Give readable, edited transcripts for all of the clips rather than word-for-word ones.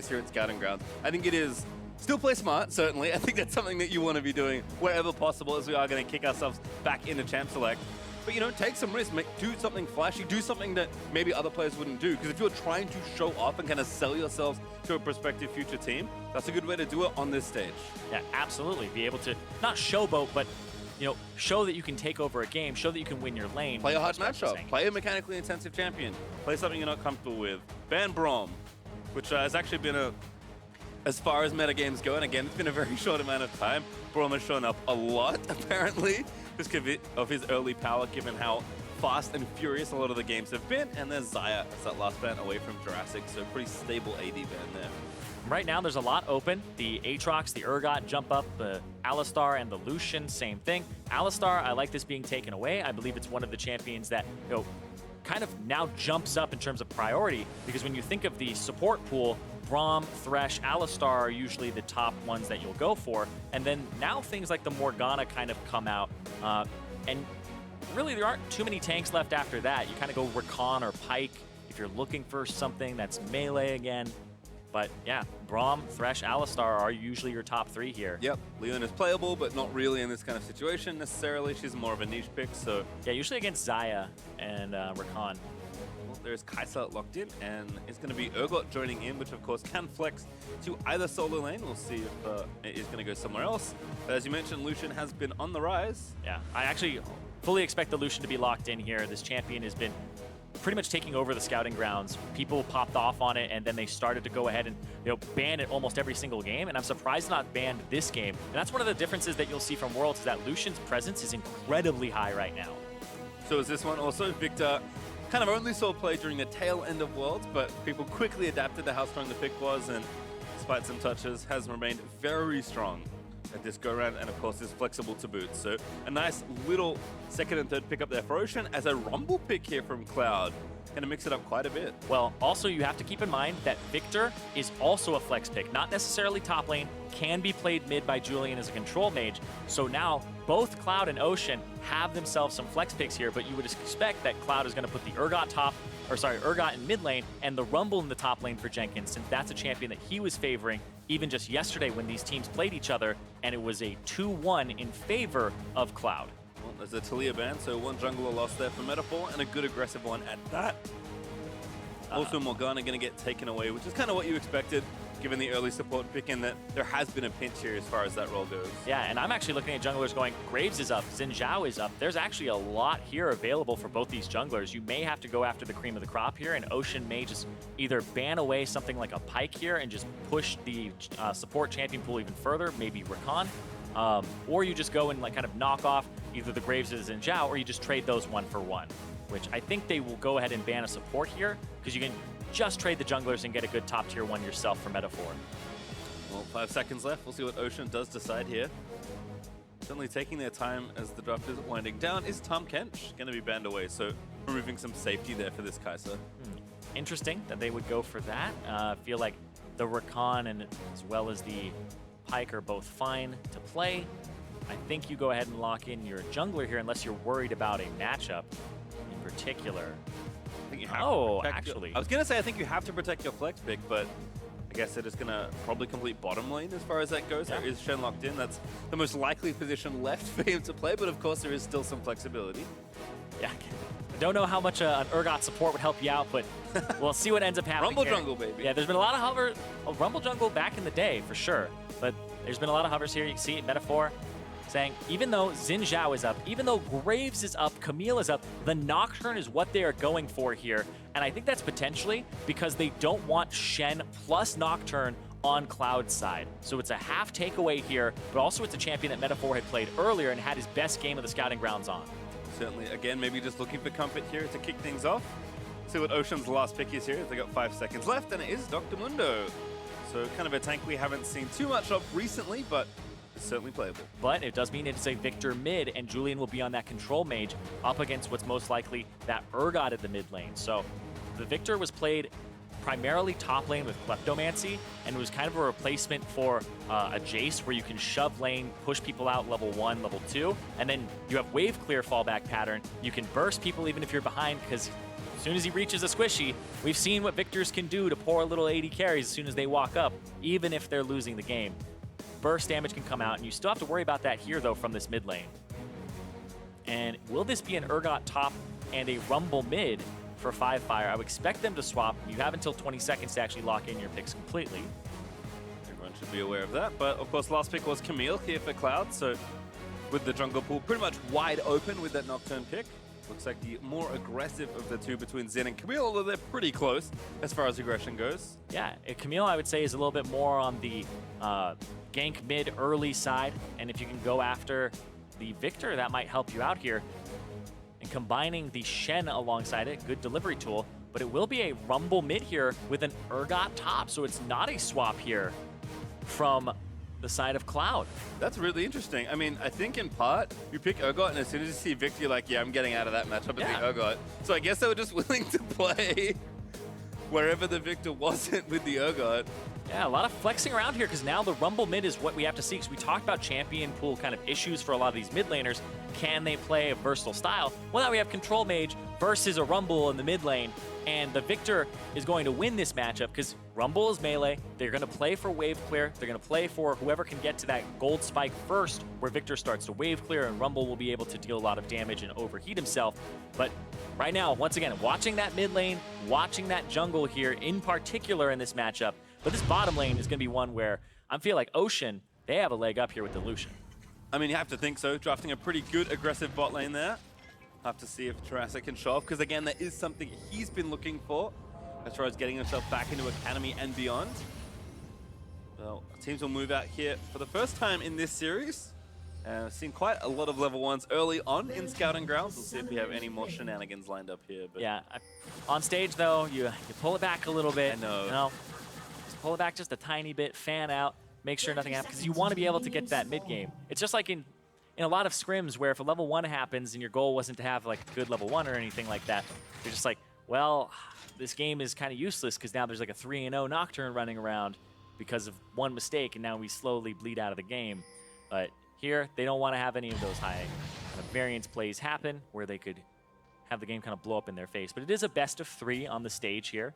here at Scouting Grounds. I think it is still play smart, certainly. I think that's something that you want to be doing wherever possible, as we are going to kick ourselves back into Champ Select. But, you know, take some risks, do something flashy, do something that maybe other players wouldn't do. Because if you're trying to show off and kind of sell yourselves to a prospective future team, that's a good way to do it on this stage. Yeah, absolutely. Be able to not showboat, but, you know, show that you can take over a game, show that you can win your lane. Play a hard matchup, play a mechanically intensive champion, play something you're not comfortable with. Ban Braum, which has actually been as far as metagames go, and again, it's been a very short amount of time. Braum has shown up a lot, apparently, just because of his early power, given how fast and furious a lot of the games have been. And there's Xayah as that last ban away from Jurassic, so pretty stable AD ban there. Right now, there's a lot open. The Aatrox, the Urgot jump up, the Alistar and the Lucian, same thing. Alistar, I like this being taken away. I believe it's one of the champions that, you know, kind of now jumps up in terms of priority, because when you think of the support pool, Braum, Thresh, Alistar are usually the top ones that you'll go for. And then now things like the Morgana kind of come out. And really, there aren't too many tanks left after that. You kind of go Rakan or Pyke if you're looking for something that's melee again. But yeah, Braum, Thresh, Alistar are usually your top three here. Yep, Leon is playable, but not really in this kind of situation necessarily. She's more of a niche pick, so... Yeah, usually against Xayah and Rakan. Well, there's Kai'Sa locked in, and it's going to be Urgot joining in, which of course can flex to either solo lane. We'll see if it is going to go somewhere else. But as you mentioned, Lucian has been on the rise. Yeah, I actually fully expect the Lucian to be locked in here. This champion has been pretty much taking over the Scouting Grounds. People popped off on it, and then they started to go ahead and, you know, ban it almost every single game, and I'm surprised not banned this game. And that's one of the differences that you'll see from Worlds, is that Lucian's presence is incredibly high right now. So is this one also. Victor kind of only saw play during the tail end of Worlds, but people quickly adapted to how strong the pick was, and despite some touches, has remained very strong at this go-round, and of course is flexible to boot. So a nice little second and third pick up there for Ocean as a Rumble pick here from Cloud. Gonna mix it up quite a bit. Well, also you have to keep in mind that Victor is also a flex pick, not necessarily top lane, can be played mid by Julian as a control mage. So now both Cloud and Ocean have themselves some flex picks here, but you would expect that Cloud is gonna put the Urgot in mid lane and the Rumble in the top lane for Jenkins, since that's a champion that he was favoring even just yesterday when these teams played each other, and it was a 2-1 in favor of Cloud. Well, there's a Talia ban, so one jungler lost there for Metaphor, and a good aggressive one at that. Also, Morgana going to get taken away, which is kind of what you expected, given the early support pick, and that there has been a pinch here as far as that role goes. Yeah, and I'm actually looking at junglers going, Graves is up, Xin Zhao is up. There's actually a lot here available for both these junglers. You may have to go after the cream of the crop here, and Ocean may just either ban away something like a Pyke here and just push the support champion pool even further, maybe Rakan. Or you just go and like kind of knock off either the Graves or Xin Zhao, or you just trade those one for one, which I think they will go ahead and ban a support here, because you can just trade the junglers and get a good top tier one yourself for Metaphor. Well, 5 seconds left. We'll see what Ocean does decide here. Certainly taking their time as the draft is winding down. Is Tahm Kench going to be banned away? So removing some safety there for this Kai'Sa. Interesting that they would go for that. I feel like the Rakan and as well as the Pyke are both fine to play. I think you go ahead and lock in your jungler here unless you're worried about a matchup in particular. I think you have to protect actually. I was going to say I think you have to protect your flex pick, but I guess they're just going to probably complete bottom lane as far as that goes. Yeah. There is Shen locked in. That's the most likely position left for him to play, but of course there is still some flexibility. Yeah, I don't know how much an Urgot support would help you out, but we'll see what ends up happening. Rumble here. jungle, baby. Yeah, there's been a lot of Rumble jungle back in the day, for sure. But there's been a lot of hovers here. You can see it, Metaphor saying, even though Xin Zhao is up, even though Graves is up, Camille is up, the Nocturne is what they are going for here. And I think that's potentially because they don't want Shen plus Nocturne on Cloud's side. So it's a half takeaway here, but also it's a champion that Metaphor had played earlier and had his best game of the Scouting Grounds on. Certainly, again, maybe just looking for comfort here to kick things off. See what Ocean's last pick is here. They got 5 seconds left, and it is Dr. Mundo. So kind of a tank we haven't seen too much of recently, but it's certainly playable. But it does mean it's a Victor mid, and Julian will be on that control mage up against what's most likely that Urgot at the mid lane. So the Victor was played primarily top lane with Kleptomancy, and it was kind of a replacement for a Jace where you can shove lane, push people out level 1, level 2, and then you have wave clear fallback pattern. You can burst people even if you're behind because soon as he reaches a squishy, we've seen what Victors can do to pour little 80 carries as soon as they walk up, even if they're losing the game. Burst damage can come out, and you still have to worry about that here, though, from this mid lane. And will this be an Urgot top and a Rumble mid for 5 Fire? I would expect them to swap. You have until 20 seconds to actually lock in your picks completely. Everyone should be aware of that. But, of course, last pick was Camille here for Cloud, so with the jungle pool pretty much wide open with that Nocturne pick. Looks like the more aggressive of the two between Zen and Camille, although they're pretty close as far as aggression goes. Yeah, Camille, I would say, is a little bit more on the gank mid early side, and if you can go after the Victor, that might help you out here. And combining the Shen alongside it, good delivery tool, but it will be a Rumble mid here with an Urgot top, so it's not a swap here from the side of Cloud. That's really interesting. I mean, I think in part, you pick Urgot, and as soon as you see Victor, you're like, yeah, I'm getting out of that matchup and the Urgot. So I guess they were just willing to play wherever the Victor wasn't with the Urgot. Yeah, a lot of flexing around here because now the Rumble mid is what we have to see, because we talked about champion pool kind of issues for a lot of these mid laners. Can they play a versatile style? Well, now we have Control Mage versus a Rumble in the mid lane, and the Victor is going to win this matchup because Rumble is melee. They're going to play for wave clear. They're going to play for whoever can get to that gold spike first, where Victor starts to wave clear, and Rumble will be able to deal a lot of damage and overheat himself. But right now, once again, watching that mid lane, watching that jungle here in particular in this matchup. But this bottom lane is going to be one where I feel like Ocean, they have a leg up here with the Lucian. I mean, you have to think so. Drafting a pretty good aggressive bot lane there. Have to see if Jurassic can show off, because again, that is something he's been looking for as far as getting himself back into Academy and beyond. Well, teams will move out here for the first time in this series. I've seen quite a lot of level 1s early on in Scouting Grounds. We'll see if we have any more shenanigans lined up here. But yeah, on stage though, you pull it back a little bit. I know. You know, just pull it back just a tiny bit, fan out, make sure nothing happens, because you want to be able to get that mid game. It's just like in a lot of scrims where if a level 1 happens and your goal wasn't to have like a good level 1 or anything like that, you're just like, well, this game is kind of useless because now there's like a 3-0 Nocturne running around because of one mistake, and now we slowly bleed out of the game. But here, they don't want to have any of those high kind of variance plays happen where they could have the game kind of blow up in their face. But it is a best of 3 on the stage here.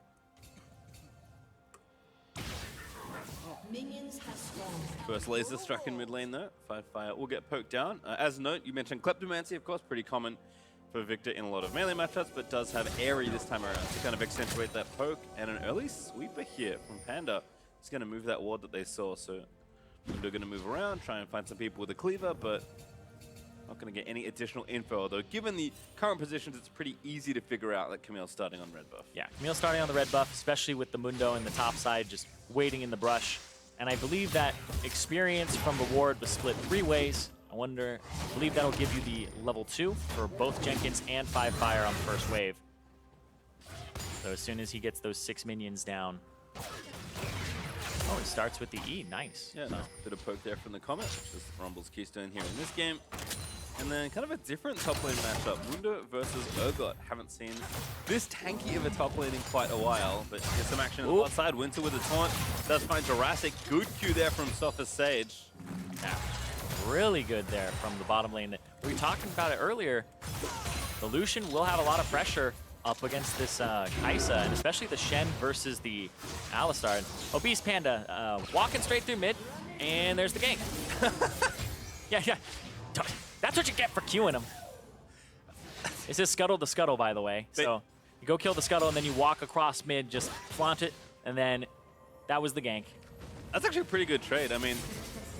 Minions have spawned. First laser struck in mid lane though. 5 Fire will get poked down. As a note, you mentioned Kleptomancy, of course, pretty common for Victor in a lot of melee matchups, but does have Airy this time around to kind of accentuate that poke. And an early sweeper here from Panda. He's going to move that ward that they saw, so they're going to move around, try and find some people with a cleaver, but not going to get any additional info. Although, given the current positions, it's pretty easy to figure out that Camille's starting on red buff. Yeah, Camille's starting on the red buff, especially with the Mundo in the top side, just waiting in the brush. And I believe that experience from the ward was split 3 ways. I believe that'll give you the level 2 for both Jenkins and 5 Fire on the first wave. So as soon as he gets those 6 minions down. Oh, it starts with the E, nice. Yeah, nice bit of poke there from the Comet, which is Rumble's keystone here in this game. And then kind of a different top lane matchup, Mundo versus Urgot. Haven't seen this tanky of a top lane in quite a while, but get some action on the bot side. Winter with a taunt, does find Jurassic. Good Q there from Sophist Sage. Yeah, really good there from the bottom lane. We were talking about it earlier. The Lucian will have a lot of pressure up against this Kai'Sa, and especially the Shen versus the Alistar. And Obese Panda walking straight through mid, and there's the gank. Yeah. That's what you get for queuing him. It says scuttle the scuttle, by the way. So you go kill the scuttle, and then you walk across mid, just flaunt it, and then that was the gank. That's actually a pretty good trade. I mean,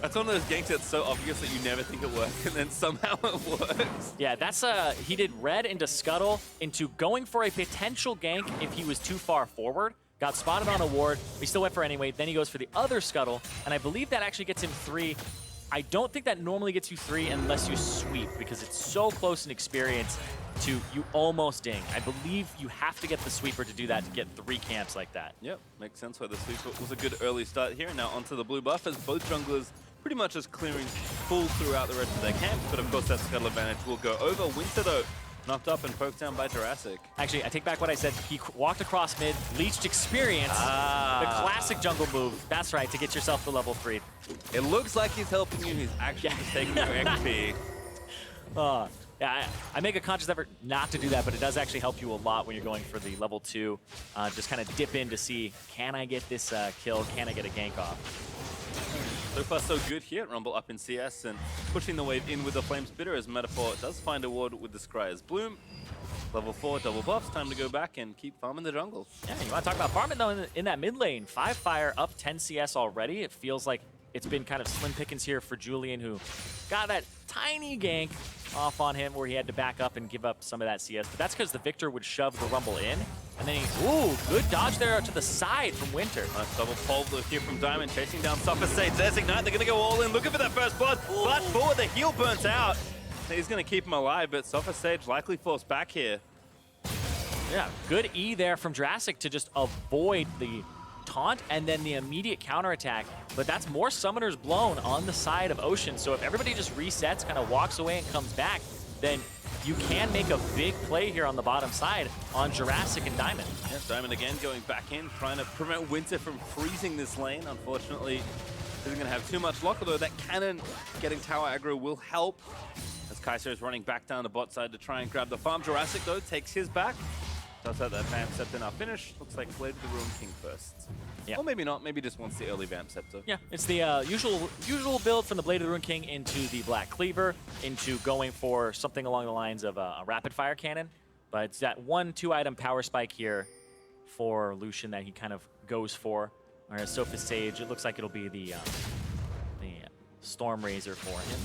that's one of those ganks that's so obvious that you never think it works, and then somehow it works. Yeah, that's he did red into scuttle, into going for a potential gank if he was too far forward. Got spotted on a ward. He still went for it anyway. Then he goes for the other scuttle, and I believe that actually gets him 3. I don't think that normally gets you 3 unless you sweep, because it's so close in experience to you almost ding. I believe you have to get the sweeper to do that, to get 3 camps like that. Yep, makes sense why the sweeper was a good early start here. Now onto the blue buff as both junglers pretty much just clearing full throughout the rest of their camps, but of course that scuttle advantage will go over. Winter though, knocked up and poked down by Jurassic. Actually, I take back what I said. He walked across mid, leeched experience, the classic jungle move. That's right, to get yourself to level 3. It looks like he's helping you. He's actually just taking your XP. Yeah, I make a conscious effort not to do that, but it does actually help you a lot when you're going for the level 2. Just kind of dip in to see, can I get this kill? Can I get a gank off? So far, so good here. Rumble up in CS and pushing the wave in with the Flame Spitter as Metaphor does find a ward with the Scryer's Bloom. Level 4, double buffs. Time to go back and keep farming the jungle. Yeah, you want to talk about farming though in that mid lane. 5Fire up 10 CS already. It feels like it's been kind of slim pickings here for Julian, who got that tiny gank off on him where he had to back up and give up some of that CS. But that's because the Victor would shove the Rumble in. And then he, ooh, good dodge there to the side from Winter. Nice double pole here from Diamond, chasing down Suffer Sage. There's Ignite, they're gonna go all in, looking for that first blood. Ooh. But forward, the heal burns out. He's gonna keep him alive, but Suffer Sage likely forced back here. Yeah, good E there from Jurassic to just avoid the taunt and then the immediate counterattack. But that's more Summoners blown on the side of Ocean. So if everybody just resets, kind of walks away and comes back, then you can make a big play here on the bottom side on Jurassic and Diamond. Yeah, Diamond again going back in, trying to prevent Winter from freezing this lane. Unfortunately, isn't going to have too much luck, although that cannon getting tower aggro will help. As Kaiser is running back down the bot side to try and grab the farm. Jurassic, though, takes his back. Does have that Vamp Scepter now finished. Looks like Blade of the Ruined King first. Yeah. Or maybe not. Maybe just wants the early Vamp Scepter. Yeah, it's the usual build from the Blade of the Ruined King into the Black Cleaver, into going for something along the lines of a rapid fire cannon. But it's that 1-2 item power spike here for Lucian that he kind of goes for. Whereas Sophis Sage, it looks like it'll be the Storm Razor for him.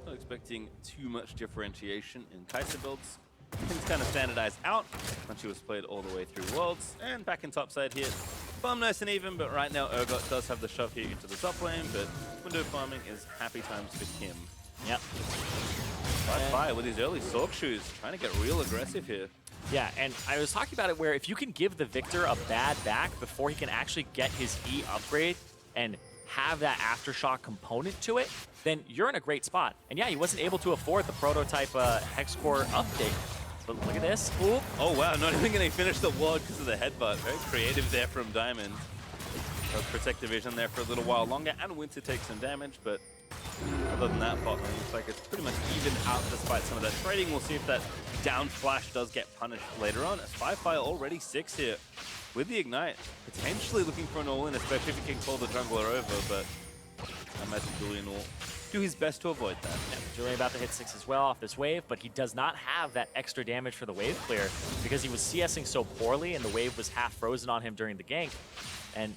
Not expecting too much differentiation in Kaiser builds. Things kind of standardized out when she was played all the way through Worlds. And back in top side here. Farm nice and even, but right now Urgot does have the shove here into the top lane, but window farming is happy times for him. Yep. Fire with his early Sork Shoes, trying to get real aggressive here. Yeah, and I was talking about it where if you can give the Victor a bad back before he can actually get his E upgrade and have that Aftershock component to it, then you're in a great spot. And yeah, he wasn't able to afford the prototype Hex Core update. But look at this. Ooh. Oh wow, not even going to finish the ward because of the headbutt. Very creative there from Diamond. Does protect the vision there for a little while longer, and Winter takes some damage, but other than that, bot lane looks like it's pretty much even out despite some of that trading. We'll see if that down flash does get punished later on, as 5Fire already 6 here with the Ignite. Potentially looking for an all-in, especially if he can call the jungler over, but I imagine Julian will do his best to avoid that. Yeah, Julian about to hit 6 as well off this wave, but he does not have that extra damage for the wave clear because he was CSing so poorly and the wave was half frozen on him during the gank. And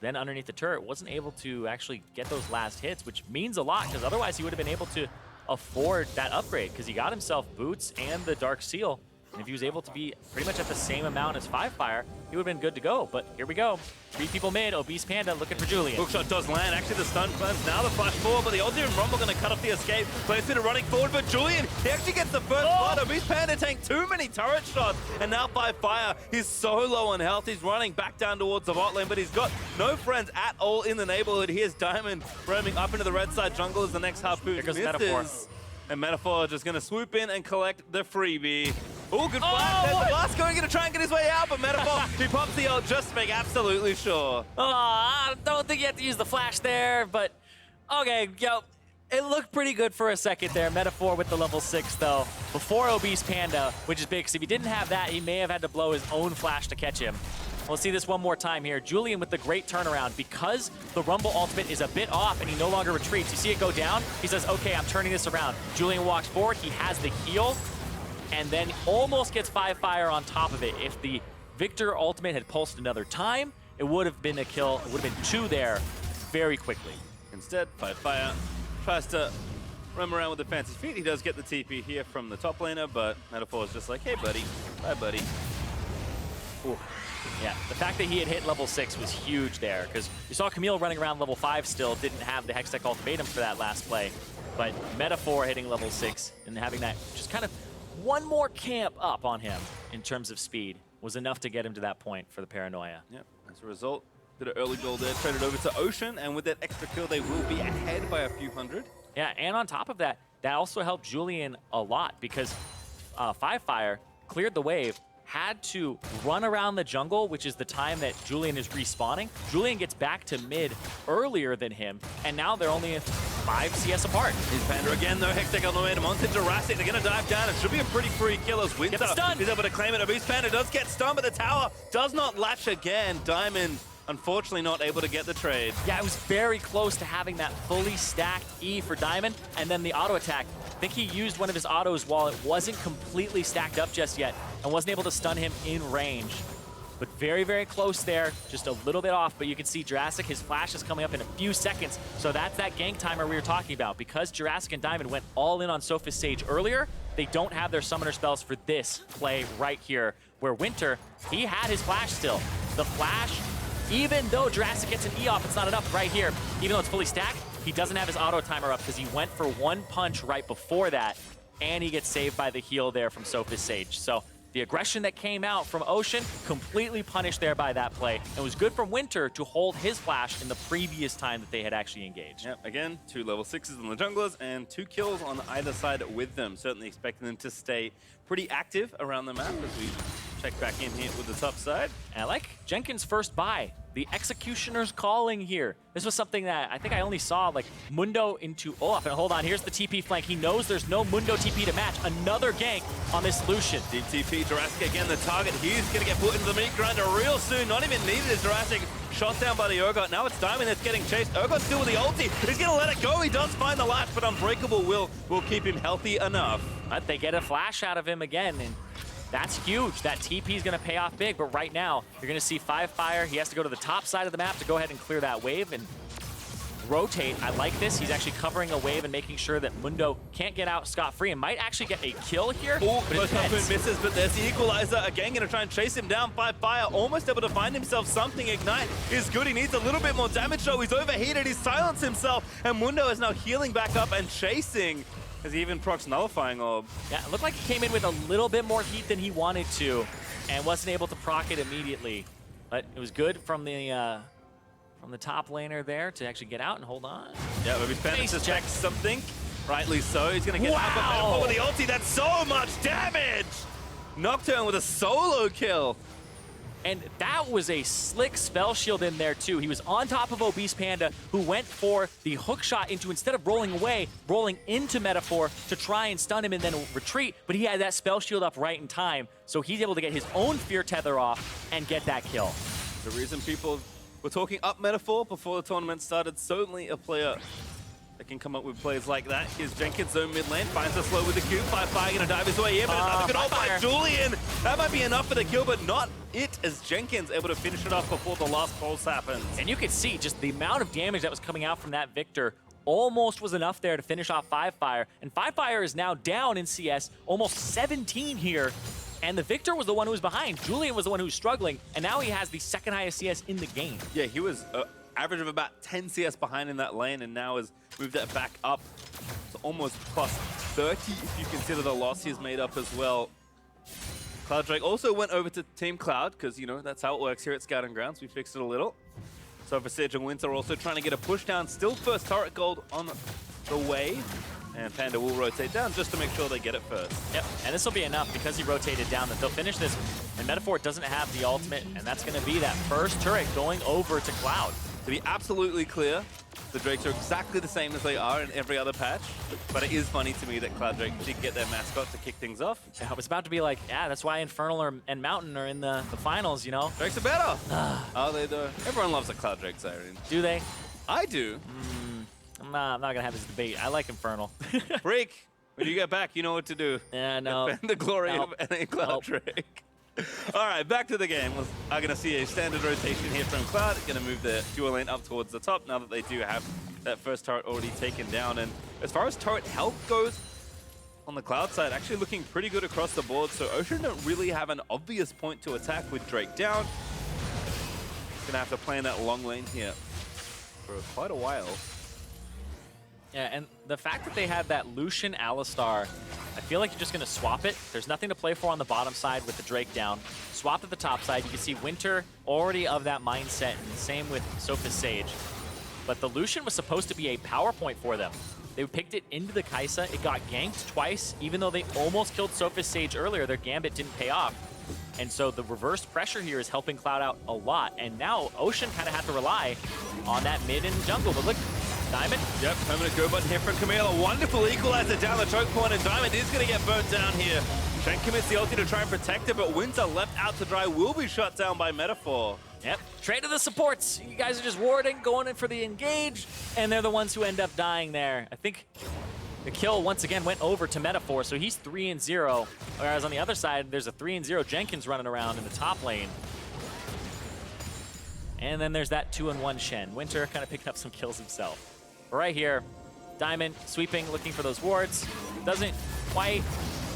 then underneath the turret, wasn't able to actually get those last hits, which means a lot because otherwise he would have been able to afford that upgrade because he got himself boots and the Dark Seal. And if he was able to be pretty much at the same amount as 5Fire, he would have been good to go. But here we go. 3 people mid, Obese Panda looking for Julian. Hookshot does land. Actually, the stun plans now the flash forward, but the Ozzy Rumble going to cut off the escape. Plays it running forward, but Julian, he actually gets the first blood. Obese Panda tanked too many turret shots, and now 5Fire, he's so low on health. He's running back down towards the bot lane, but he's got no friends at all in the neighborhood. Here's Diamond roaming up into the red side jungle as the next Harpoon misses. Metaphor. And Metaphor just going to swoop in and collect the freebie. Oh, good flash. There's the blast going to try and get his way out, but Metaphor, he pops the ult just to make absolutely sure. Oh, I don't think you have to use the flash there, but okay, it looked pretty good for a second there. Metaphor with the level 6, though, before Obese Panda, which is big, because if he didn't have that, he may have had to blow his own flash to catch him. We'll see this one more time here. Julian with the great turnaround. Because the Rumble ultimate is a bit off and he no longer retreats, you see it go down, he says, okay, I'm turning this around. Julian walks forward, he has the heal, and then almost gets 5Fire on top of it. If the Victor ultimate had pulsed another time, it would have been a kill. It would have been 2 there very quickly. Instead, 5Fire tries to roam around with the fancy feet. He does get the TP here from the top laner, but Metaphor is just like, hey, buddy. Bye, buddy. Ooh. Yeah, the fact that he had hit level 6 was huge there, because you saw Camille running around level 5 still, didn't have the Hextech ultimatum for that last play, but Metaphor hitting level 6 and having that just kind of one more camp up on him in terms of speed was enough to get him to that point for the paranoia. Yep, as a result, bit of early goal there, traded over to Ocean, and with that extra kill, they will be ahead by a few hundred. Yeah, and on top of that, that also helped Julian a lot, because 5Fire cleared the wave, had to run around the jungle, which is the time that Julian is respawning. Julian gets back to mid earlier than him, and now they're only 5 CS apart. Here's Panda again, though. Hectic on the way to onto Jurassic. They're going to dive down. It should be a pretty free kill as Winter is able to claim it. Obese Panda does get stunned, but the tower does not latch again. Diamond, unfortunately, not able to get the trade. Yeah, it was very close to having that fully stacked E for Diamond, and then the auto attack. I think he used one of his autos while it wasn't completely stacked up just yet, and wasn't able to stun him in range. But very, very close there, just a little bit off, but you can see Jurassic, his flash is coming up in a few seconds, so that's that gank timer we were talking about. Because Jurassic and Diamond went all in on Sophis Sage earlier, they don't have their summoner spells for this play right here, where Winter, he had his flash still. The flash, even though Jurassic gets an E off, it's not enough right here. Even though it's fully stacked, he doesn't have his auto timer up because he went for one punch right before that, and he gets saved by the heal there from Sophis Sage. So the aggression that came out from Ocean completely punished there by that play. It was good from Winter to hold his flash in the previous time that they had actually engaged. Yep, again, 2 level 6s on the junglers and 2 kills on either side with them. Certainly expecting them to stay pretty active around the map as we check back in here with the top side. And I like Jenkins' first buy. The Executioner's calling here. This was something that I think I only saw like Mundo into Olaf. And hold on, here's the TP flank. He knows there's no Mundo TP to match. Another gank on this Lucian. Deep TP, Jurassic again the target. He's going to get put into the meat grinder real soon. Not even needed as Jurassic shot down by the Urgot. Now it's Diamond that's getting chased. Urgot still with the ulti. He's going to let it go. He does find the latch, but Unbreakable will keep him healthy enough. But they get a flash out of him again. And that's huge. That TP is going to pay off big, but right now, you're going to see 5Fire. He has to go to the top side of the map to go ahead and clear that wave and rotate. I like this. He's actually covering a wave and making sure that Mundo can't get out scot-free and might actually get a kill here. Oh, but misses, but there's the equalizer. Again, going to try and chase him down. 5Fire almost able to find himself something. Ignite is good. He needs a little bit more damage, though. He's overheated. He's silenced himself, and Mundo is now healing back up and chasing. As he even procs Nullifying Orb. Yeah, it looked like he came in with a little bit more heat than he wanted to and wasn't able to proc it immediately. But it was good from the top laner there to actually get out and hold on. Yeah, maybe Panda to check something. Rightly so. He's going to get out with the ulti. That's so much damage! Nocturne with a solo kill. And that was a slick spell shield in there too. He was on top of Obese Panda, who went for the hook shot into, instead of rolling away, rolling into Metaphor to try and stun him and then retreat, but he had that spell shield up right in time, so he's able to get his own Fear Tether off and get that kill. The reason people were talking up Metaphor before the tournament started, certainly a player that can come up with plays like that. Here's Jenkins zone mid lane, finds a slow with the Q. 5Fire gonna dive his way in, but another good ult by Julian. That might be enough for the kill, but not it, as Jenkins able to finish it off before the last pulse happens. And you could see just the amount of damage that was coming out from that Victor almost was enough there to finish off 5Fire. And 5Fire is now down in CS, almost 17 here. And the Victor was the one who was behind. Julian was the one who was struggling, and now he has the second highest CS in the game. Yeah, he was average of about 10 CS behind in that lane, and now has moved that back up to almost plus 30 if you consider the loss he's made up as well. Cloud Drake also went over to Team Cloud, because, you know, that's how it works here at Scouting Grounds. We fixed it a little. So for Sage and Winter also trying to get a push down. Still first turret gold on the way. And Panda will rotate down just to make sure they get it first. Yep, and this will be enough because he rotated down that they'll finish this. And Metaphor doesn't have the ultimate, and that's going to be that first turret going over to Cloud. To be absolutely clear, the Drakes are exactly the same as they are in every other patch, but it is funny to me that Cloud Drake did get their mascot to kick things off. I was about to be like, yeah, that's why Infernal and Mountain are in the finals, you know? Drakes are better! Are they though? Everyone loves a Cloud Drake Zirene. Do they? I do. I'm not going to have this debate. I like Infernal. Freak, when you get back, you know what to do. Yeah, no. Defend the glory of NA Cloud Drake. All right, back to the game. We're going to see a standard rotation here from Cloud. Going to move the dual lane up towards the top now that they do have that first turret already taken down. And as far as turret health goes, on the Cloud side, actually looking pretty good across the board. So Ocean don't really have an obvious point to attack with Drake down. Going to have to play in that long lane here for quite a while. Yeah, and the fact that they have that Lucian Alistar, I feel like you're just going to swap it. There's nothing to play for on the bottom side with the Drake down. Swap to the top side. You can see Winter already of that mindset, and same with Sophis Sage. But the Lucian was supposed to be a power point for them. They picked it into the Kai'Sa. It got ganked twice. Even though they almost killed Sophis Sage earlier, their Gambit didn't pay off. And so the reverse pressure here is helping Cloud out a lot. And now Ocean kind of had to rely on that mid and jungle. But look, Diamond. Yep, permanent go button here from Camille. A wonderful equalizer down the choke point, and Diamond is going to get burnt down here. Shen commits the ulti to try and protect it, but Winter left out to dry will be shut down by Metaphor. Yep, trade to the supports. You guys are just warding, going in for the engage, and they're the ones who end up dying there. I think the kill once again went over to Metaphor, so he's 3-0. Whereas on the other side, there's a 3-0 Jenkins running around in the top lane. And then there's that 2-1 Shen. Winter kind of picking up some kills himself. But right here, Diamond sweeping, looking for those wards. Doesn't quite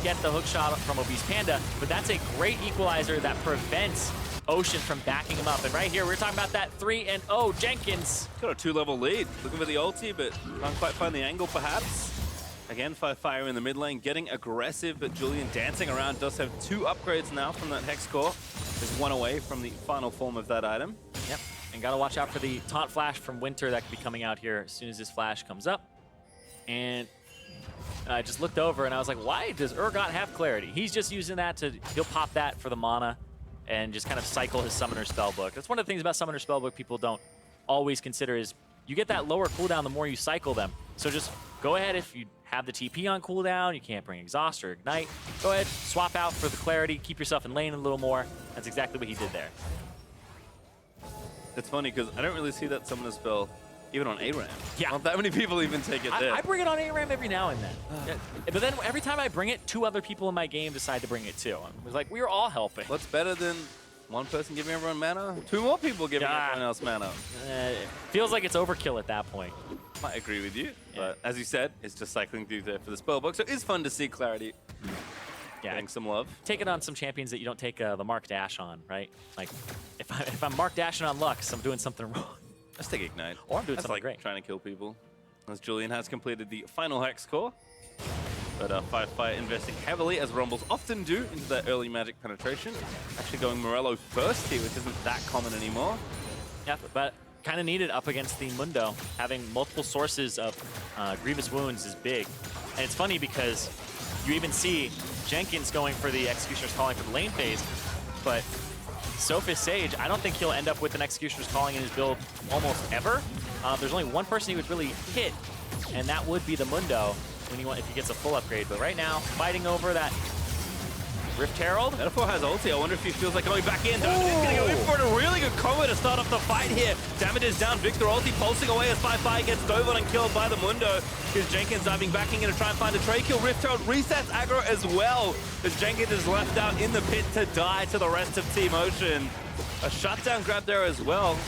get the hook shot from Obese Panda, but that's a great equalizer that prevents Ocean from backing him up. And right here, we're talking about that 3-0 Jenkins. Got a 2-level lead. Looking for the ulti, but can't quite find the angle perhaps. Again, fire in the mid lane, getting aggressive, but Julian dancing around. Does have 2 upgrades now from that Hex core. Is 1 away from the final form of that item. Yep, and gotta watch out for the taunt flash from Winter that could be coming out here as soon as this flash comes up. And I just looked over and I was like, why does Urgot have clarity? He's just using that to, he'll pop that for the mana and just kind of cycle his Summoner Spellbook. That's one of the things about Summoner Spellbook people don't always consider is you get that lower cooldown the more you cycle them. So just go ahead, if you have the TP on cooldown, you can't bring Exhaust or Ignite, go ahead, swap out for the clarity, keep yourself in lane a little more. That's exactly what he did there. It's funny because I don't really see that Summoner spell even on ARAM. Yeah. Not that many people even take it there. I bring it on ARAM every now and then. Yeah. But then every time I bring it, 2 other people in my game decide to bring it too. It was like, we were all helping. What's better than one person giving everyone mana? 2 more people giving everyone else mana. It feels like it's overkill at that point. Might agree with you, but as you said, it's just cycling through there for the spellbook, so it is fun to see clarity. Yeah, getting some love. Take it on some champions that you don't take the Mark Dash on, right? Like, if I'm Mark Dashing on Lux, I'm doing something wrong. Let's take Ignite. Or I'm doing That's something like great. Trying to kill people. As Julian has completed the final Hex core. But Firefire investing heavily, as Rumbles often do, into that early magic penetration. Actually going Morello first here, which isn't that common anymore. Yeah, but kind of needed up against the Mundo. Having multiple sources of grievous wounds is big. And it's funny because you even see Jenkins going for the Executioner's Calling for the lane phase, but Sophis Sage, I don't think he'll end up with an Executioner's Calling in his build almost ever. There's only one person he would really hit, and that would be the Mundo if he gets a full upgrade. But right now, fighting over that Rift Herald. Metaphor has ulti. I wonder if he feels like going back in. Diamond is going to go in for it. A really good combo to start off the fight here. Damage is down. Victor ulti pulsing away as Firefire gets dove on and killed by the Mundo. Here's Jenkins diving back in to try and find a trade kill. Rift Herald resets aggro as well, as Jenkins is left out in the pit to die to the rest of Team Ocean. A shutdown grab there as well.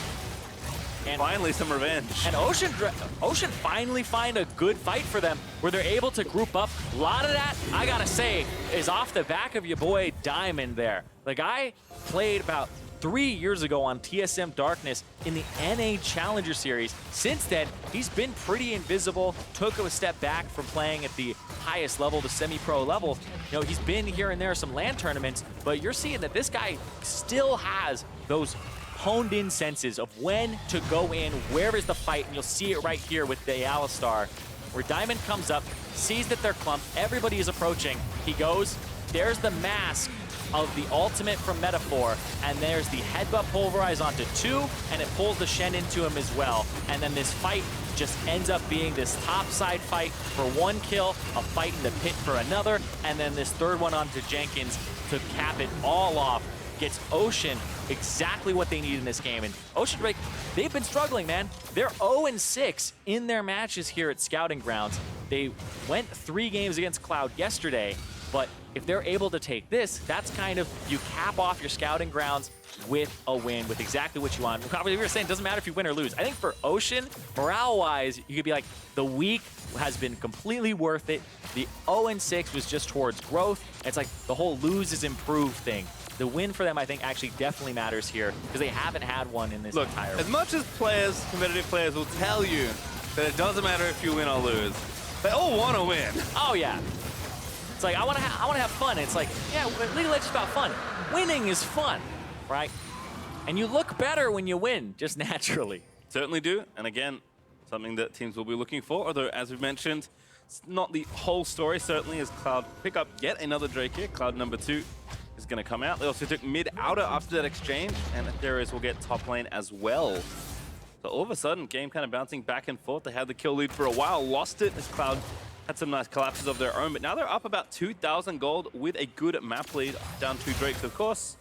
And finally some revenge. And Ocean finally find a good fight for them where they're able to group up. A lot of that, I gotta say, is off the back of your boy Diamond there. The guy played about 3 years ago on TSM Darkness in the NA Challenger Series. Since then, he's been pretty invisible, took a step back from playing at the highest level, the semi-pro level. You know, he's been here and there some LAN tournaments, but you're seeing that this guy still has those honed in senses of when to go in, where is the fight, and you'll see it right here with the Alistar, where Diamond comes up, sees that they're clumped, everybody is approaching, he goes, there's the mask of the ultimate from Metaphor, and there's the headbutt pulverize onto 2, and it pulls the Shen into him as well, and then this fight just ends up being this topside fight for 1 kill, a fight in the pit for another, and then this third one onto Jenkins to cap it all off. Gets Ocean exactly what they need in this game. And Ocean Drake, they've been struggling, man. They're 0-6 in their matches here at Scouting Grounds. They went 3 games against Cloud yesterday, but if they're able to take this, that's kind of, you cap off your Scouting Grounds with a win, with exactly what you want. We were saying it doesn't matter if you win or lose. I think for Ocean, morale-wise, you could be like, the week has been completely worth it. The 0-6 was just towards growth. It's like the whole lose is improved thing. The win for them, I think, actually definitely matters here because they haven't had one in this entire as much as players, competitive players, will tell you that it doesn't matter if you win or lose, they all want to win. Oh, yeah. It's like, I want to have fun. It's like, yeah, League of Legends is about fun. Winning is fun, right? And you look better when you win, just naturally. Certainly do. And again, something that teams will be looking for, although, as we've mentioned, it's not the whole story, certainly, as Cloud pick up yet another Drake here. Cloud number 2 is going to come out. They also took mid-outer after that exchange, and Aetherius will get top lane as well. So all of a sudden, game kind of bouncing back and forth. They had the kill lead for a while, lost it as Cloud had some nice collapses of their own, but now they're up about 2,000 gold with a good map lead, down 2 Drakes, of course.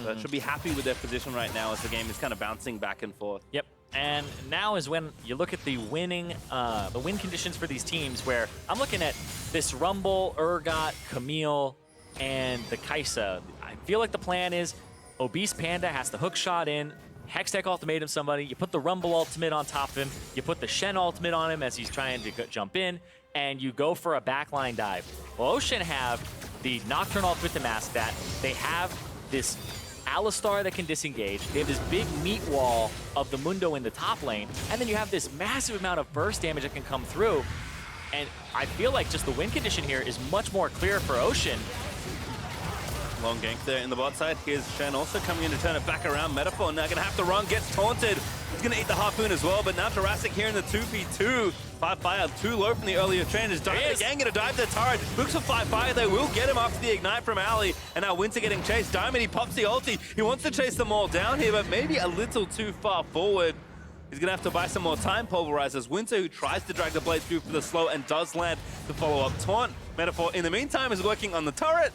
But should be happy with their position right now as the game is kind of bouncing back and forth. Yep. And now is when you look at the win conditions for these teams, where I'm looking at this Rumble, Urgot, Camille, and the Kaisa. I feel like the plan is Obese Panda has the hook shot in, Hextech ultimatum somebody, you put the Rumble ultimate on top of him, you put the Shen ultimate on him as he's trying to jump in, and you go for a backline dive. Well, Ocean have the Nocturne ult with the Mask that they have this Alistar that can disengage. They have this big meat wall of the Mundo in the top lane, and then you have this massive amount of burst damage that can come through. And I feel like just the win condition here is much more clear for Ocean. Long gank there in the bot side. Here's Shen also coming in to turn it back around. Metaphor now gonna have to run, gets taunted. He's gonna eat the Harpoon as well, but now Jurassic here in the 2v2. Fire too low from the earlier changes. Again gonna dive the turret. Looks for Fire. They will get him after the ignite from Ali. And now Winter getting chased. Diamond, he pops the ulti. He wants to chase them all down here, but maybe a little too far forward. He's gonna have to buy some more time. Pulverizes Winter, who tries to drag the blade through for the slow and does land the follow-up taunt. Metaphor, in the meantime, is working on the turret.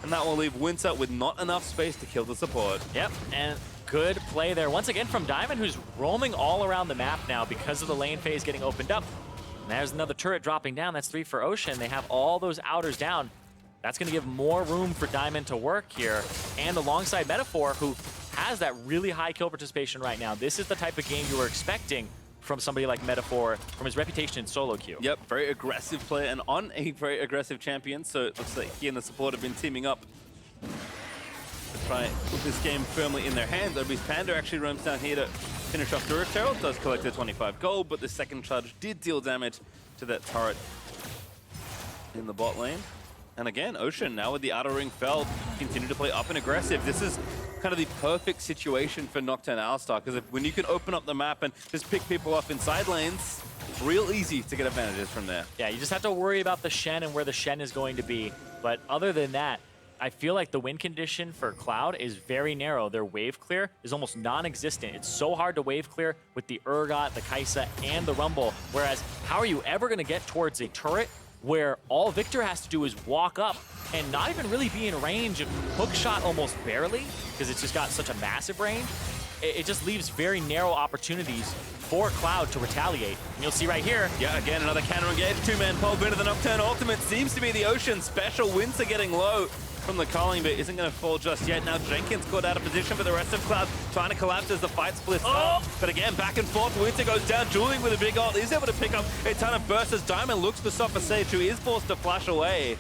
And that will leave Winter with not enough space to kill the support. Yep, and good play there. Once again from Diamond, who's roaming all around the map now because of the lane phase getting opened up. And there's another turret dropping down. That's 3 for Ocean. They have all those outers down. That's going to give more room for Diamond to work here. And alongside Metaphor, who has that really high kill participation right now. This is the type of game you were expecting from somebody like Metaphor, from his reputation in solo queue. Yep, very aggressive player and on a very aggressive champion. So it looks like he and the support have been teaming up to try and put this game firmly in their hands. Obese Panda actually roams down here to finish off Durek Terrell. Does collect the 25 gold, but the second charge did deal damage to that turret in the bot lane. And again, Ocean now with the outer ring felled, continue to play up and aggressive. This is kind of the perfect situation for Nocturne Alistar, because when you can open up the map and just pick people off in side lanes, real easy to get advantages from there. Yeah, you just have to worry about the Shen and where the Shen is going to be. But other than that, I feel like the win condition for Cloud is very narrow. Their wave clear is almost non-existent. It's so hard to wave clear with the Urgot, the Kaisa, and the Rumble. Whereas, how are you ever going to get towards a turret where all Victor has to do is walk up and not even really be in range of hook shot almost barely, because it's just got such a massive range? It just leaves very narrow opportunities for Cloud to retaliate. And you'll see right here. Yeah, again, another counter engage. 2-man pulve into the Nocturne ultimate. Seems to be the Ocean special. Winter getting low from the calling, but isn't going to fall just yet. Now Jenkins caught out of position for the rest of Cloud, trying to collapse as the fight splits up. But again, back and forth. Winter goes down. Julian with a big ult is able to pick up a ton of bursts as Diamond looks for Sopper Sage, who is forced to flash away.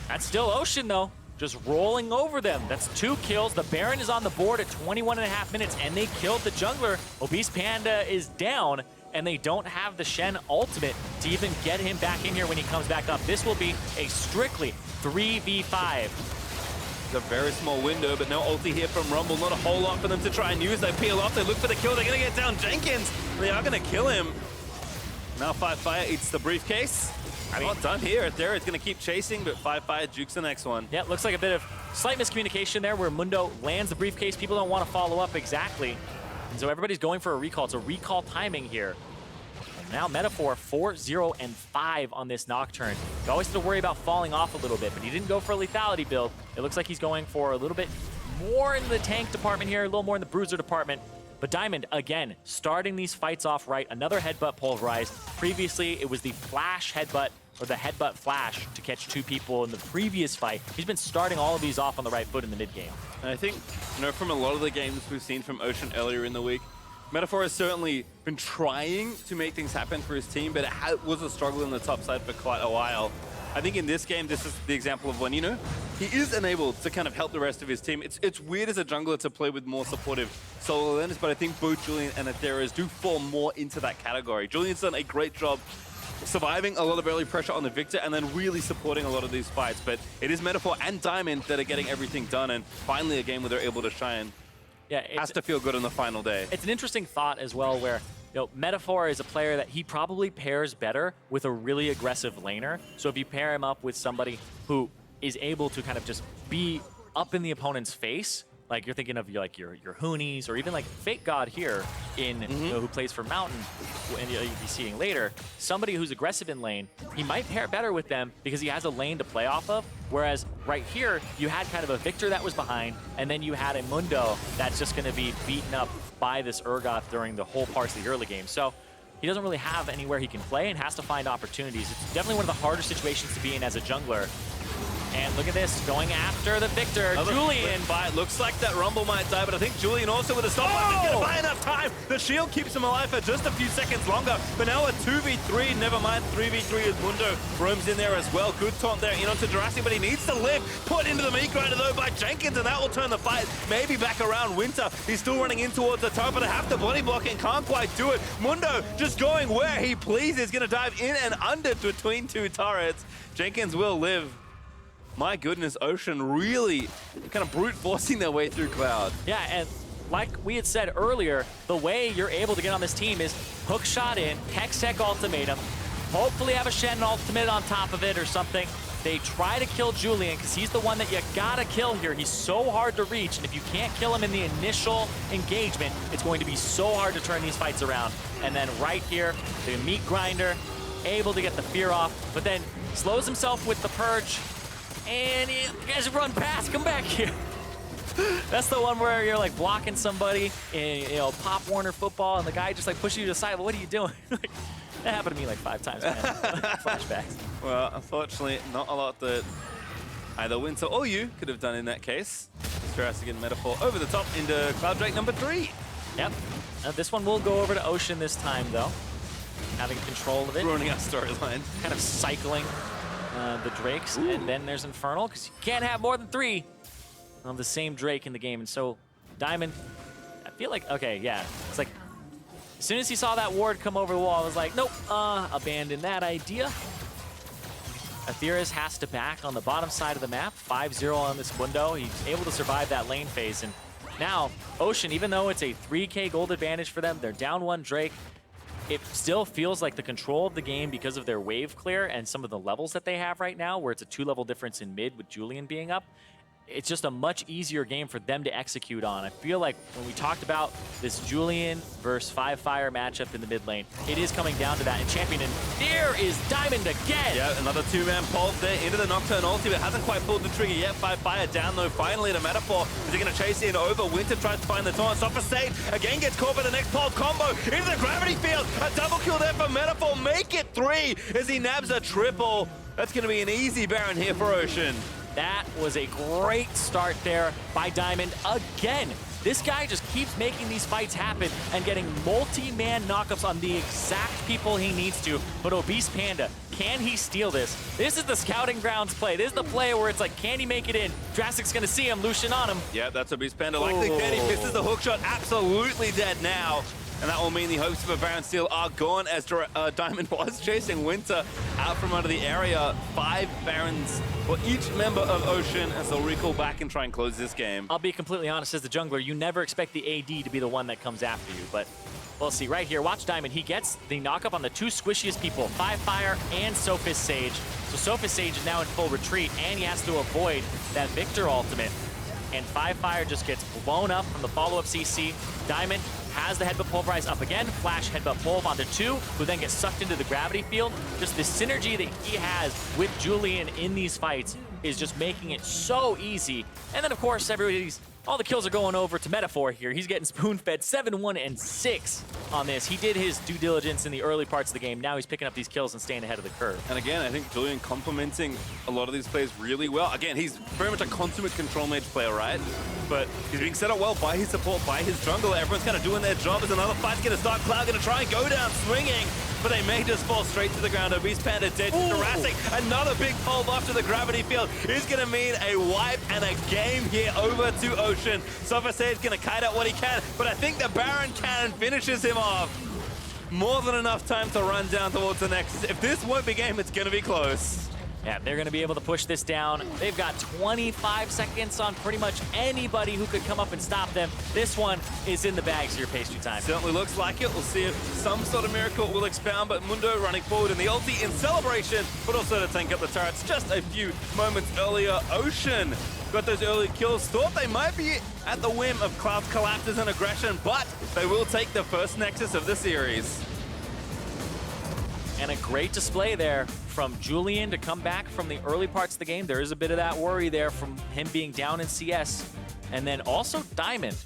That's still Ocean, though. Just rolling over them. That's 2 kills. The Baron is on the board at 21.5 minutes, and they killed the jungler. Obese Panda is down, and they don't have the Shen ultimate to even get him back in here when he comes back up. This will be a strictly 3v5. It's a very small window, but no ulti here from Rumble. Not a whole lot for them to try and use. They peel off, they look for the kill. They're going to get down Jenkins. They are going to kill him. Now Fire eats the briefcase. Not done here. There, it's going to keep chasing, but Fire jukes the next one. Yeah, looks like a bit of slight miscommunication there where Mundo lands the briefcase. People don't want to follow up exactly. And so everybody's going for a recall. It's a recall timing here. And now Metaphor 4-0-5 on this Nocturne. You always have to worry about falling off a little bit, but he didn't go for a lethality build. It looks like he's going for a little bit more in the tank department here, a little more in the bruiser department. But Diamond, again, starting these fights off right. Another headbutt pulverized. Previously, it was the flash headbutt, or the headbutt flash to catch 2 people in the previous fight. He's been starting all of these off on the right foot in the mid game. And I think, from a lot of the games we've seen from Ocean earlier in the week, Metaphor has certainly been trying to make things happen for his team, but it was a struggle in the top side for quite a while. I think in this game, this is the example of when, he is enabled to kind of help the rest of his team. It's weird as a jungler to play with more supportive solo lanes, but I think both Julian and Atheras do fall more into that category. Julian's done a great job surviving a lot of early pressure on the Victor and then really supporting a lot of these fights. But it is Metaphor and Diamond that are getting everything done, and finally a game where they're able to shine. Yeah, has to feel good on the final day. It's an interesting thought as well where Metaphor is a player that he probably pairs better with a really aggressive laner. So if you pair him up with somebody who is able to kind of just be up in the opponent's face Like you're thinking of like your Hoonies or even like Fake God here in you know, who plays for Mountain, and you'll be seeing later. Somebody who's aggressive in lane, he might pair better with them because he has a lane to play off of. Whereas right here, you had kind of a Victor that was behind, and then you had a Mundo that's just going to be beaten up by this Urgot during the whole parts of the early game. So he doesn't really have anywhere he can play and has to find opportunities. It's definitely one of the harder situations to be in as a jungler. And look at this, going after the Victor, Julian. Fight. Looks like that Rumble might die, but I think Julian also with a stop is going to buy enough time. The shield keeps him alive for just a few seconds longer, but now a 2v3, never mind 3v3 as Mundo roams in there as well. Good taunt there in onto Jurassic, but he needs to live. Put into the meat grinder though by Jenkins, and that will turn the fight maybe back around Winter. He's still running in towards the top, but they have to body block and can't quite do it. Mundo just going where he pleases, going to dive in and under between two turrets. Jenkins will live. My goodness, Ocean really kind of brute forcing their way through Cloud. Yeah, and like we had said earlier, the way you're able to get on this team is hook shot in, Hextech ultimatum, hopefully have a Shen ultimate on top of it or something. They try to kill Julian because he's the one that you gotta kill here. He's so hard to reach, and if you can't kill him in the initial engagement, it's going to be so hard to turn these fights around. And then right here, the meat grinder, able to get the fear off, but then slows himself with the purge. And you guys run past, come back here. That's the one where you're like blocking somebody in, you know, Pop Warner football, and the guy just like pushes you to the side. What are you doing? Like, that happened to me like 5 times, man. Flashbacks. Well, unfortunately, not a lot that either Winter or you could have done in that case. Jurassic and Metaphor over the top into Cloud Drake number 3. Yep. This one will go over to Ocean this time, though. Having control of it. Ruining our storyline. Kind of cycling the Drakes, and then there's Infernal, because you can't have more than 3 of the same Drake in the game. And so Diamond, I feel like, okay, yeah, it's like as soon as he saw that ward come over the wall, I was like, nope, abandon that idea. Aetherius has to back on the bottom side of the map, 5-0 on this Mundo. He's able to survive that lane phase, and now Ocean, even though it's a 3K gold advantage for them, they're down 1 Drake. It still feels like the control of the game because of their wave clear and some of the levels that they have right now, where it's a 2-level difference in mid with Julian being up. It's just a much easier game for them to execute on. I feel like when we talked about this Julian versus 5Fire matchup in the mid lane, it is coming down to that in Champion, and there is Diamond again! Yeah, another 2-man pulse there into the Nocturne ulti, but hasn't quite pulled the trigger yet. 5Fire down though, finally to Metaphor. Is he going to chase in over? Winter tries to find the taunt. Off a stage, again gets caught by the next pulse combo into the gravity field. A double kill there for Metaphor. Make it 3 as he nabs a triple. That's going to be an easy Baron here for Ocean. That was a great start there by Diamond again. This guy just keeps making these fights happen and getting multi-man knockups on the exact people he needs to. But Obese Panda, can he steal this? This is the scouting grounds play. This is the play where it's like, can he make it in? Drastic's gonna see him, Lucian on him. Yeah, that's Obese Panda. Likely dead. He misses the hook shot. Absolutely dead now. And that will mean the hopes of a Baron steal are gone as Diamond was chasing Winter out from under the area. 5 Barons for each member of Ocean as they'll recall back and try and close this game. I'll be completely honest, as the jungler, you never expect the AD to be the one that comes after you, but we'll see. Right here, watch Diamond. He gets the knockup on the 2 squishiest people, 5Fire and Sophist Sage. So Sophist Sage is now in full retreat, and he has to avoid that Victor ultimate. And 5Fire just gets blown up from the follow-up CC. Diamond has the headbutt pulverize up again. Flash headbutt pulv onto 2, who then gets sucked into the gravity field. Just the synergy that he has with Julian in these fights is just making it so easy. And then, of course, all the kills are going over to Metaphor here. He's getting spoon-fed 7-1 and 6 on this. He did his due diligence in the early parts of the game. Now he's picking up these kills and staying ahead of the curve. And again, I think Julian complementing a lot of these plays really well. Again, he's very much a consummate control mage player, right? But he's being set up well by his support, by his jungler. Everyone's kind of doing their job as another fight's going to start. Cloud going to try and go down swinging, but they may just fall straight to the ground. Obese Panda dead. Jurassic, another big pull off to the gravity field is going to mean a wipe and a game here over to Ocean. Sophisade is going to kite out what he can, but I think the Baron cannon finishes him off. More than enough time to run down towards the Nexus. If this won't be game, it's going to be close. Yeah, they're going to be able to push this down. They've got 25 seconds on pretty much anybody who could come up and stop them. This one is in the bags here, Pastry Time. Certainly looks like it. We'll see if some sort of miracle will expound, but Mundo running forward in the ulti in celebration, but also to tank up the turrets just a few moments earlier. Ocean got those early kills. Thought they might be at the whim of Cloud's collapses and aggression, but they will take the first Nexus of the series. And a great display there from Julian to come back from the early parts of the game. There is a bit of that worry there from him being down in CS. And then also Diamond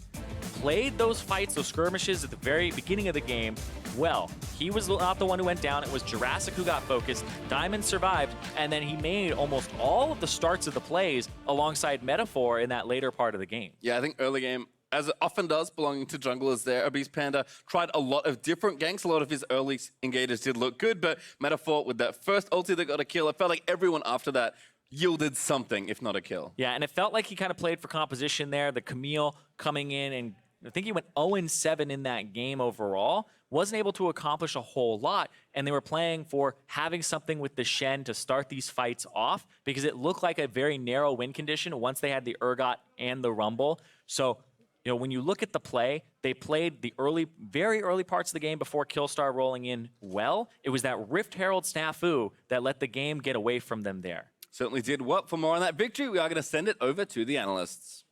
played those fights, those skirmishes at the very beginning of the game well. He was not the one who went down. It was Jurassic who got focused. Diamond survived, and then he made almost all of the starts of the plays alongside Metaphor in that later part of the game. Yeah, I think early game, as it often does, belonging to junglers there, Obese Panda tried a lot of different ganks. A lot of his early engages did look good, but Metaphor with that first ulti that got a kill, it felt like everyone after that yielded something, if not a kill. Yeah, and it felt like he kind of played for composition there. The Camille coming in, and I think he went 0-7 in that game overall. Wasn't able to accomplish a whole lot, and they were playing for having something with the Shen to start these fights off because it looked like a very narrow win condition once they had the Urgot and the Rumble. So, you know, when you look at the play, they played the very early parts of the game before Killstar rolling in well. It was that Rift Herald snafu that let the game get away from them there. Certainly did. Well, for more on that victory, we are going to send it over to the analysts.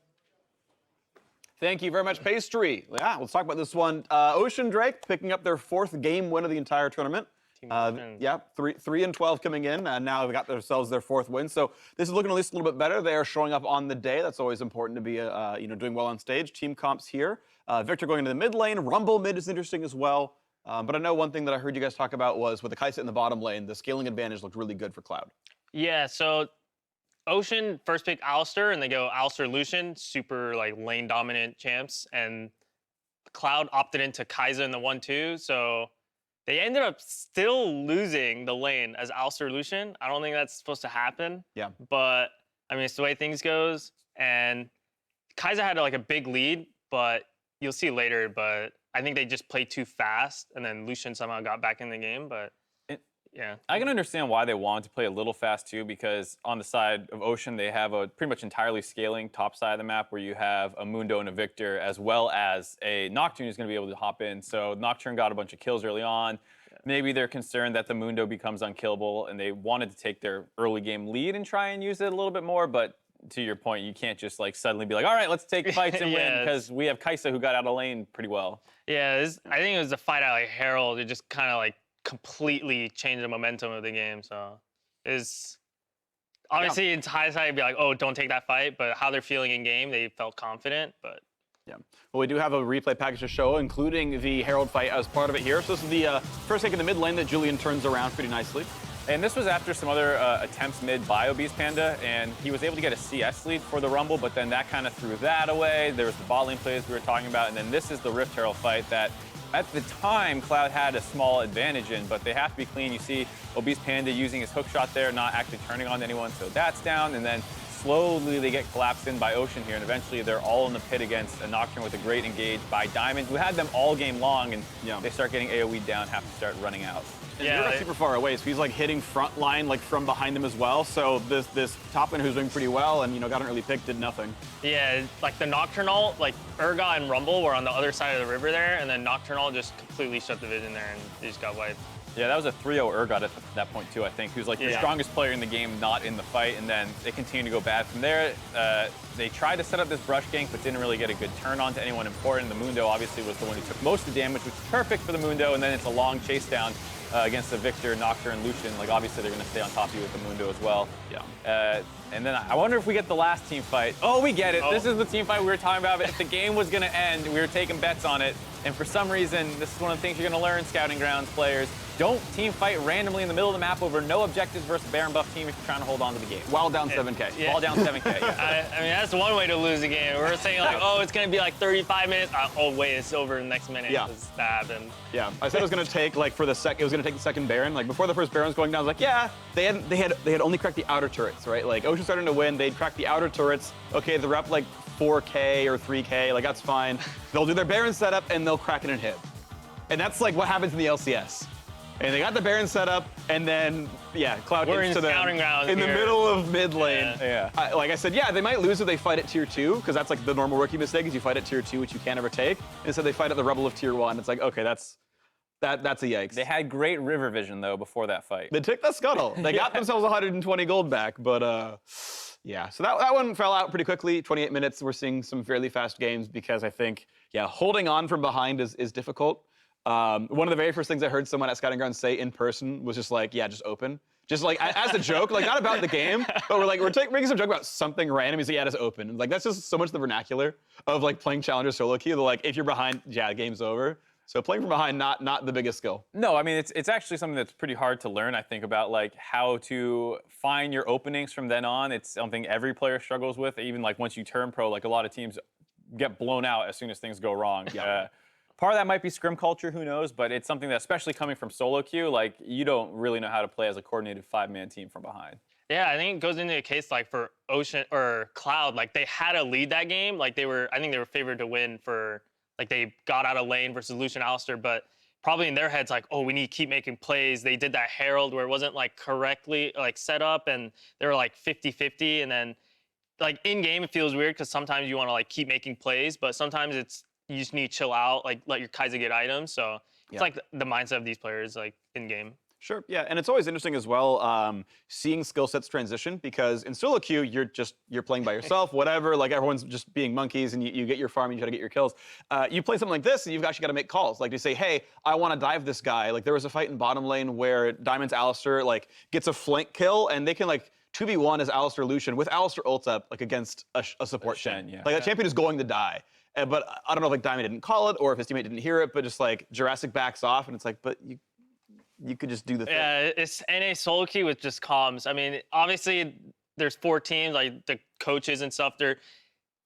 Thank you very much, Pastry. Yeah, let's talk about this one. Ocean Drake picking up their 4th game win of the entire tournament. Yeah, 3-12 coming in, and now they've got themselves their 4th win. So this is looking at least a little bit better. They are showing up on the day. That's always important to be, doing well on stage. Team comps here. Victor going into the mid lane. Rumble mid is interesting as well. But I know one thing that I heard you guys talk about was with the Kai'Sa in the bottom lane, the scaling advantage looked really good for Cloud. Yeah, so Ocean first pick Alistar, and they go Alistar Lucian, super like lane dominant champs, and Cloud opted into Kai'Sa in the 1-2, so they ended up still losing the lane as Alistar Lucian. I don't think that's supposed to happen. Yeah. But I mean, it's the way things goes, and Kai'Sa had like a big lead, but you'll see later. But I think they just played too fast, and then Lucian somehow got back in the game, but. Yeah, I can understand why they wanted to play a little fast too, because on the side of Ocean, they have a pretty much entirely scaling top side of the map where you have a Mundo and a Victor, as well as a Nocturne who's going to be able to hop in. So Nocturne got a bunch of kills early on. Yeah. Maybe they're concerned that the Mundo becomes unkillable, and they wanted to take their early game lead and try and use it a little bit more. But to your point, you can't just like suddenly be like, all right, let's take fights and win, because we have Kai'Sa who got out of lane pretty well. Yeah, I think it was a fight out like Herald. It just kind of like completely change the momentum of the game. So is obviously it's high side to be like, oh, don't take that fight, but how they're feeling in game, they felt confident. But yeah, well, we do have a replay package to show, including the Herald fight as part of it here. So this is the first take in the mid lane that Julian turns around pretty nicely. And this was after some other attempts mid by Obese Panda, and he was able to get a CS lead for the Rumble, but then that kind of threw that away. There was the bot lane plays we were talking about, and then this is the Rift Herald fight that at the time, Cloud had a small advantage in, but they have to be clean. You see Obese Panda using his hook shot there, not actually turning on anyone, so that's down. And then slowly they get collapsed in by Ocean here, and eventually they're all in the pit against a Nocturne with a great engage by Diamond, who had them all game long, and they start getting AoE'd down, have to start running out. And yeah, super far away, so he's like hitting front line like from behind him as well. So this top laner who's doing pretty well and got an early pick did nothing. Yeah, like the Nocturnal, like Urgot and Rumble were on the other side of the river there, and then Nocturnal just completely shut the vision there, and they just got wiped. Yeah, that was a 3-0 Urgot at that point too, I think. He was like the strongest player in the game, not in the fight, and then they continued to go bad from there. They tried to set up this brush gank, but didn't really get a good turn on to anyone important. The Mundo obviously was the one who took most of the damage, which is perfect for the Mundo, and then it's a long chase down against the Victor, Nocturne, Lucian. Like, obviously they're going to stay on top of you with the Mundo as well. Yeah. And then I wonder if we get the last team fight. Oh, we get it. This is the team fight we were talking about. If the game was going to end, we were taking bets on it. And for some reason, this is one of the things you're going to learn, Scouting Grounds players. Don't team fight randomly in the middle of the map over no objectives versus a Baron buff team if you're trying to hold on to the game. While down 7K. Yeah. While down 7K, yeah. I mean, that's one way to lose a game. We're saying like, oh, it's going to be like 35 minutes. Oh, wait, it's over in the next minute. Yeah. That happened. Yeah, I said it was going to take like it was going to take the second Baron. Like before the first Baron was going down, I was like, yeah, they had only cracked the outer turrets, right? Like Ocean starting to win, they'd crack the outer turrets. Okay, they're up like 4K or 3K, like that's fine. They'll do their Baron setup and they'll crack it and hit. And that's like what happens in the LCS. And they got the Baron set up, and then, Cloud hits to them in the middle of mid lane. Yeah. Like I said, they might lose if they fight at tier 2, because that's like the normal rookie mistake is you fight at tier 2, which you can't ever take. Instead, they fight at the rubble of tier 1. It's like, okay, that's That's a yikes. They had great river vision, though, before that fight. They took the scuttle. They got themselves 120 gold back, but yeah. So that one fell out pretty quickly. 28 minutes. We're seeing some fairly fast games because I think, yeah, holding on from behind is difficult. One of the very first things I heard someone at Scouting Ground say in person was just like, yeah, just open. Just like as a joke, like not about the game, but we're making some joke about something random. He's like, yeah, just open. Like that's just so much the vernacular of like playing Challenger solo queue. Like if you're behind, yeah, game's over. So playing from behind, not the biggest skill. No, I mean, it's actually something that's pretty hard to learn, I think, about like how to find your openings from then on. It's something every player struggles with. Even like once you turn pro, like a lot of teams get blown out as soon as things go wrong. Yeah. Part of that might be scrim culture, who knows, but it's something that, especially coming from solo queue, like you don't really know how to play as a coordinated 5-man team from behind. Yeah, I think it goes into a case like for Ocean or Cloud, like they had to lead that game. Like I think they were favored to win for, like they got out of lane versus Lucian Alistair, but probably in their heads like, oh, we need to keep making plays. They did that Herald where it wasn't like correctly like set up and they were like 50-50. And then like in game, it feels weird because sometimes you want to like keep making plays, but sometimes you just need to chill out, like let your Kaiser get items. So it's like the mindset of these players like in game. Sure, yeah, and it's always interesting as well seeing skill sets transition because in solo queue you're playing by yourself, whatever. Like everyone's just being monkeys, and you get your farm, and you try to get your kills. You play something like this, and you've actually got to make calls, like to say, hey, I want to dive this guy. Like there was a fight in bottom lane where Diamond's Alistair like gets a flank kill, and they can like 2v1 as Alistair Lucian with Alistair ult up like against a support Shen, champ. yeah. Like that champion is going to die. But I don't know if like Diamond didn't call it or if his teammate didn't hear it, but just like Jurassic backs off, and it's like, but you could just do the thing. Yeah, it's NA solo queue with just comms. I mean, obviously there's 4 teams, like the coaches and stuff.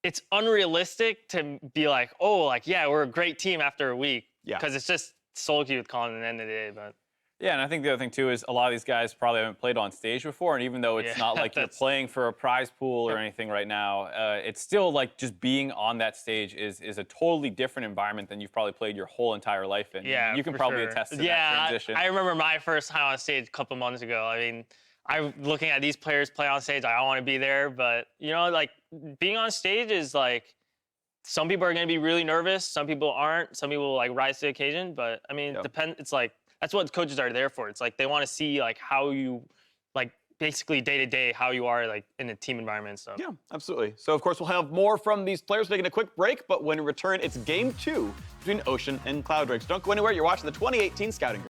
It's unrealistic to be like, oh, like yeah, we're a great team after a week. Yeah. Because it's just solo queue with comms at the end of the day. But Yeah, and I think the other thing too is a lot of these guys probably haven't played on stage before, and even though it's not like you're playing for a prize pool or anything right now, it's still like just being on that stage is a totally different environment than you've probably played your whole entire life in. yeah, You can for probably sure. attest to that transition. I remember my first time on stage a couple months ago. I mean, I'm looking at these players play on stage. I want to be there, but you know, like being on stage is like some people are going to be really nervous. Some people aren't. Some people like rise to the occasion. But I mean, it's like that's what coaches are there for. It's like they want to see like how you like basically day to day how you are like in a team environment and stuff. Yeah, absolutely. So of course we'll have more from these players taking a quick break, but when we return, it's game 2 between Ocean and Cloud Drake. So don't go anywhere. You're watching the 2018 Scouting Group.